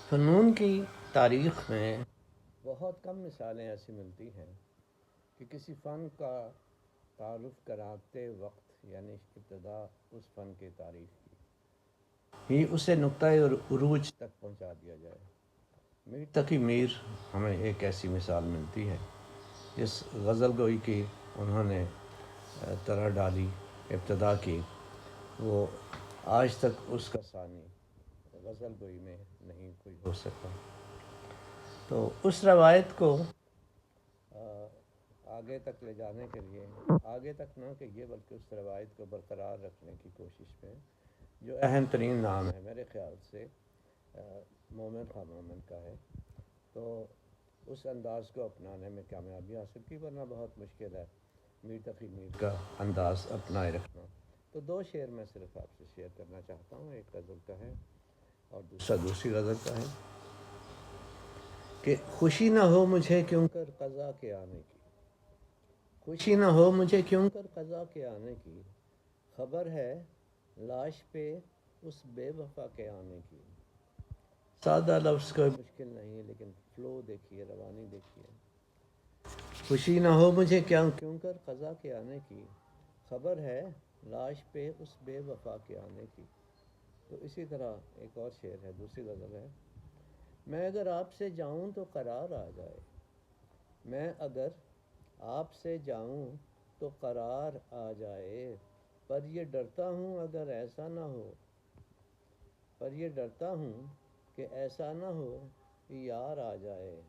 فنون کی تاریخ میں بہت کم مثالیں ایسی ملتی ہیں کہ کسی فن کا تعارف کراتے وقت یعنی ابتدا اس فن کی تاریخ کی ہی اسے نقطۂ عروج تک پہنچا دیا جائے۔ میر تقی میر ہمیں ایک ایسی مثال ملتی ہے جس غزل گوئی کی انہوں نے طرح ڈالی، ابتدا کی، وہ آج تک اس کا ثانی غزل گوئی میں نہیں کوئی ہو سکا۔ تو اس روایت کو آگے تک لے جانے کے لیے، آگے تک نہ کہیے بلکہ اس روایت کو برقرار رکھنے کی کوشش میں جو اہم ترین نام ہے میرے خیال سے مومن خان مومن کا ہے، تو اس انداز کو اپنانے میں کامیابی حاصل کی، ورنہ بہت مشکل ہے میر تقی میر کا انداز اپنائے رکھنا۔ تو دو شعر میں صرف آپ سے شیئر کرنا چاہتا ہوں، ایک غزل کا ہے اور دوسرا دوسری غزل کا ہے کہ خوشی نہ ہو مجھے کیوں کر قضا کے آنے کی، خوشی نہ ہو مجھے کیوں کر قضا کے آنے کی، خبر ہے لاش پہ اس بے وفا کے آنے کی۔ سادہ لفظ کوئی مشکل نہیں لیکن فلو دیکھیے، روانی دیکھیے۔ خوشی نہ ہو مجھے کیوں کر قضا کے آنے کی، خبر ہے لاش پہ اس بے وفا کے آنے کی۔ تو اسی طرح ایک اور شعر ہے، دوسری غزل ہے، میں اگر آپ سے جاؤں تو قرار آ جائے، میں اگر آپ سے جاؤں تو قرار آ جائے، پر یہ ڈرتا ہوں اگر ایسا نہ ہو، پر یہ ڈرتا ہوں کہ ایسا نہ ہو کہ یار آ جائے۔